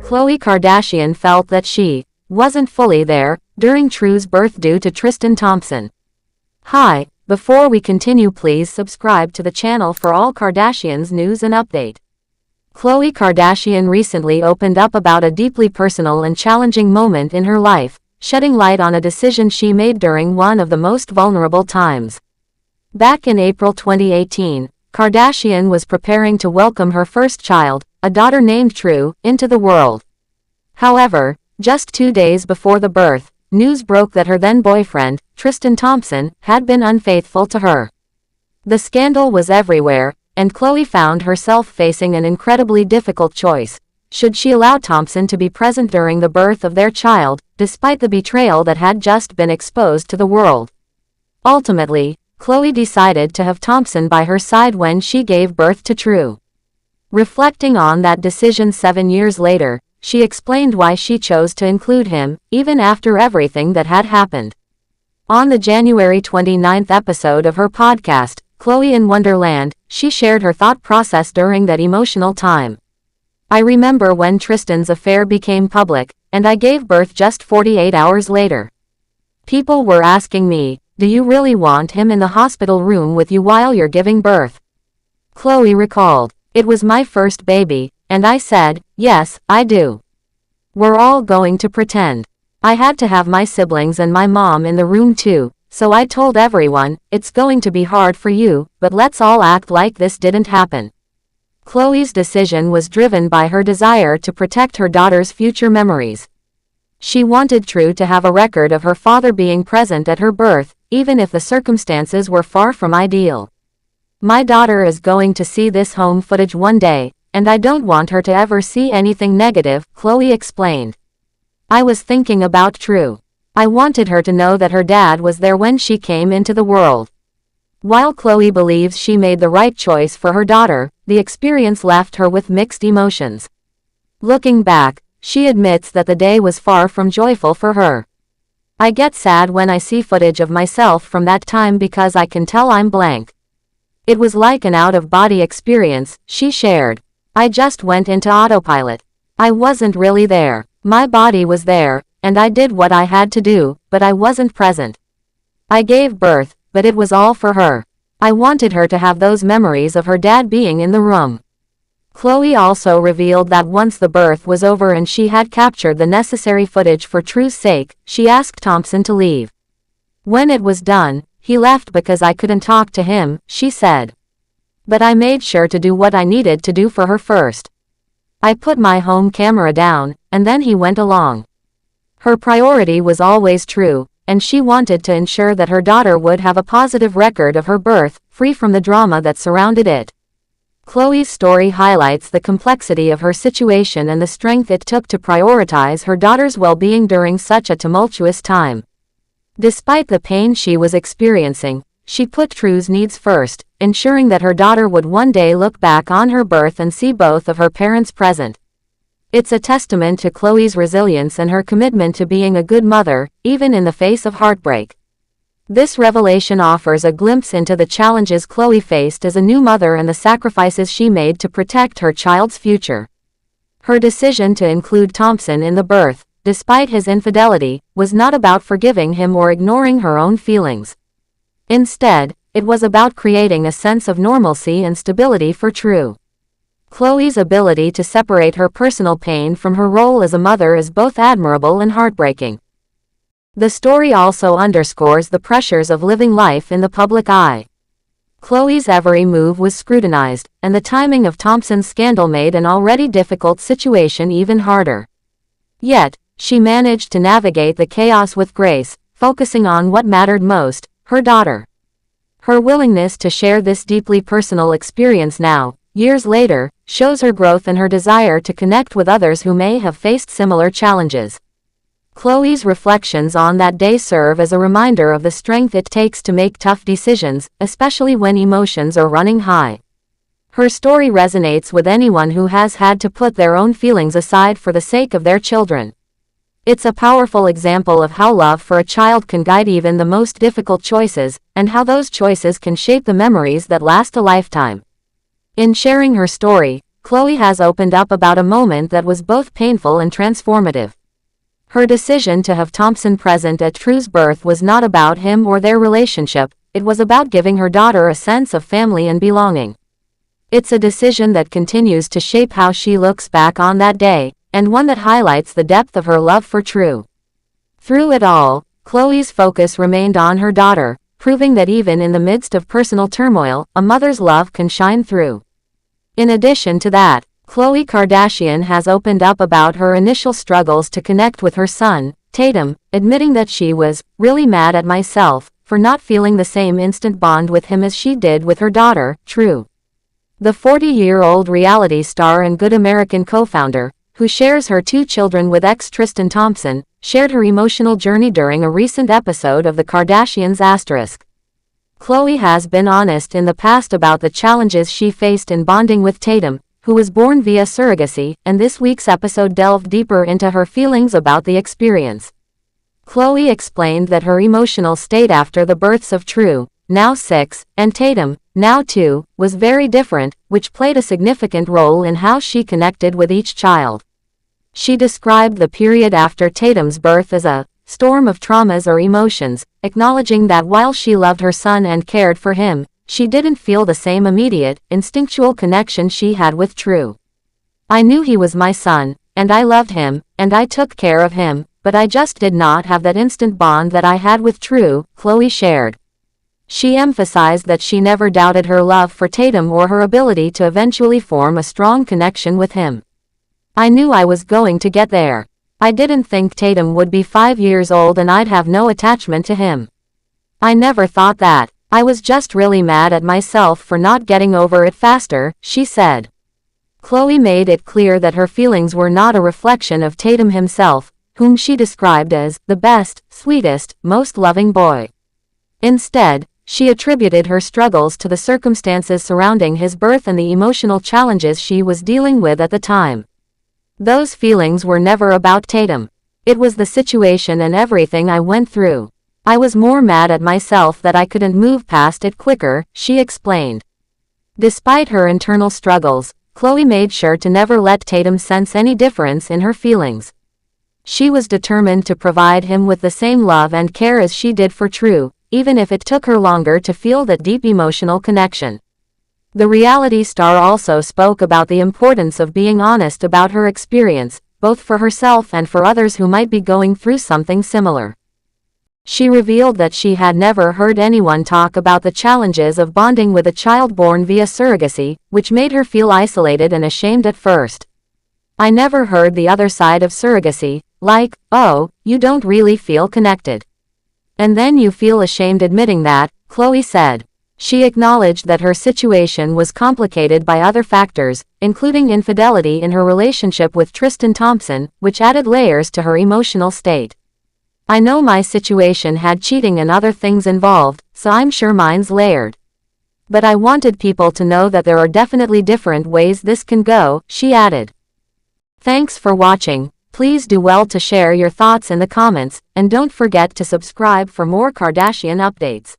Khloé Kardashian felt that she wasn't fully there during True's birth due to Tristan Thompson. Hi, before we continue, please subscribe to the channel for all Kardashians news and update. Khloé Kardashian recently opened up about a deeply personal and challenging moment in her life, shedding light on a decision she made during one of the most vulnerable times. Back in April 2018, Kardashian was preparing to welcome her first child, a daughter named True, into the world. However, just 2 days before the birth, news broke that her then-boyfriend, Tristan Thompson, had been unfaithful to her. The scandal was everywhere, and Khloé found herself facing an incredibly difficult choice. Should she allow Thompson to be present during the birth of their child, despite the betrayal that had just been exposed to the world? Ultimately, Khloé decided to have Thompson by her side when she gave birth to True. Reflecting on that decision 7 years later, she explained why she chose to include him, even after everything that had happened. On the January 29th episode of her podcast, Khloé in Wonderland, she shared her thought process during that emotional time. "I remember when Tristan's affair became public, and I gave birth just 48 hours later. People were asking me, 'Do you really want him in the hospital room with you while you're giving birth?'" Khloé recalled, "It was my first baby, and I said, yes, I do. We're all going to pretend. I had to have my siblings and my mom in the room too, so I told everyone, it's going to be hard for you, but let's all act like this didn't happen." Khloé's decision was driven by her desire to protect her daughter's future memories. She wanted True to have a record of her father being present at her birth, even if the circumstances were far from ideal. "My daughter is going to see this home footage one day, and I don't want her to ever see anything negative," Khloé explained. "I was thinking about True. I wanted her to know that her dad was there when she came into the world." While Khloé believes she made the right choice for her daughter, the experience left her with mixed emotions. Looking back, she admits that the day was far from joyful for her. "I get sad when I see footage of myself from that time because I can tell I'm blank. It was like an out-of-body experience," she shared. "I just went into autopilot. I wasn't really there. My body was there, and I did what I had to do, but I wasn't present. I gave birth, but it was all for her. I wanted her to have those memories of her dad being in the room." Khloé also revealed that once the birth was over and she had captured the necessary footage for True's sake, she asked Thompson to leave. "When it was done, he left because I couldn't talk to him," she said. "But I made sure to do what I needed to do for her first. I put my home camera down, and then he went along." Her priority was always True, and she wanted to ensure that her daughter would have a positive record of her birth, free from the drama that surrounded it. Khloé's story highlights the complexity of her situation and the strength it took to prioritize her daughter's well-being during such a tumultuous time. Despite the pain she was experiencing, she put True's needs first, ensuring that her daughter would one day look back on her birth and see both of her parents present. It's a testament to Khloé's resilience and her commitment to being a good mother, even in the face of heartbreak. This revelation offers a glimpse into the challenges Khloé faced as a new mother and the sacrifices she made to protect her child's future. Her decision to include Thompson in the birth, despite his infidelity, was not about forgiving him or ignoring her own feelings. Instead, it was about creating a sense of normalcy and stability for True. Khloé's ability to separate her personal pain from her role as a mother is both admirable and heartbreaking. The story also underscores the pressures of living life in the public eye. Khloé's every move was scrutinized, and the timing of Thompson's scandal made an already difficult situation even harder. Yet, she managed to navigate the chaos with grace, focusing on what mattered most, her daughter. Her willingness to share this deeply personal experience now, years later, shows her growth and her desire to connect with others who may have faced similar challenges. Khloé's reflections on that day serve as a reminder of the strength it takes to make tough decisions, especially when emotions are running high. Her story resonates with anyone who has had to put their own feelings aside for the sake of their children. It's a powerful example of how love for a child can guide even the most difficult choices, and how those choices can shape the memories that last a lifetime. In sharing her story, Khloé has opened up about a moment that was both painful and transformative. Her decision to have Thompson present at True's birth was not about him or their relationship, it was about giving her daughter a sense of family and belonging. It's a decision that continues to shape how she looks back on that day, and one that highlights the depth of her love for True. Through it all, Khloé's focus remained on her daughter, proving that even in the midst of personal turmoil, a mother's love can shine through. In addition to that, Khloé Kardashian has opened up about her initial struggles to connect with her son, Tatum, admitting that she was really mad at myself for not feeling the same instant bond with him as she did with her daughter, True. The 40-year-old reality star and Good American co-founder, who shares her 2 children with ex-Tristan Thompson, shared her emotional journey during a recent episode of the Kardashians*. Khloé has been honest in the past about the challenges she faced in bonding with Tatum, who was born via surrogacy, and this week's episode delved deeper into her feelings about the experience. Khloé explained that her emotional state after the births of True, now 6, and Tatum, now 2, was very different, which played a significant role in how she connected with each child. She described the period after Tatum's birth as a storm of traumas or emotions, acknowledging that while she loved her son and cared for him, she didn't feel the same immediate, instinctual connection she had with True. I knew he was my son, and I loved him, and I took care of him, but I just did not have that instant bond that I had with True, Khloé shared. She emphasized that she never doubted her love for Tatum or her ability to eventually form a strong connection with him. I knew I was going to get there. I didn't think Tatum would be 5 years old and I'd have no attachment to him. I never thought that. I was just really mad at myself for not getting over it faster, she said. Khloé made it clear that her feelings were not a reflection of Tatum himself, whom she described as the best, sweetest, most loving boy. Instead, she attributed her struggles to the circumstances surrounding his birth and the emotional challenges she was dealing with at the time. Those feelings were never about Tatum. It was the situation and everything I went through. I was more mad at myself that I couldn't move past it quicker, she explained. Despite her internal struggles, Khloé made sure to never let Tatum sense any difference in her feelings. She was determined to provide him with the same love and care as she did for True, even if it took her longer to feel that deep emotional connection. The reality star also spoke about the importance of being honest about her experience, both for herself and for others who might be going through something similar. She revealed that she had never heard anyone talk about the challenges of bonding with a child born via surrogacy, which made her feel isolated and ashamed at first. I never heard the other side of surrogacy, like, oh, you don't really feel connected. And then you feel ashamed admitting that, Khloé said. She acknowledged that her situation was complicated by other factors, including infidelity in her relationship with Tristan Thompson, which added layers to her emotional state. I know my situation had cheating and other things involved, so I'm sure mine's layered. But I wanted people to know that there are definitely different ways this can go, she added. Thanks for watching. Please do well to share your thoughts in the comments, and don't forget to subscribe for more Kardashian updates.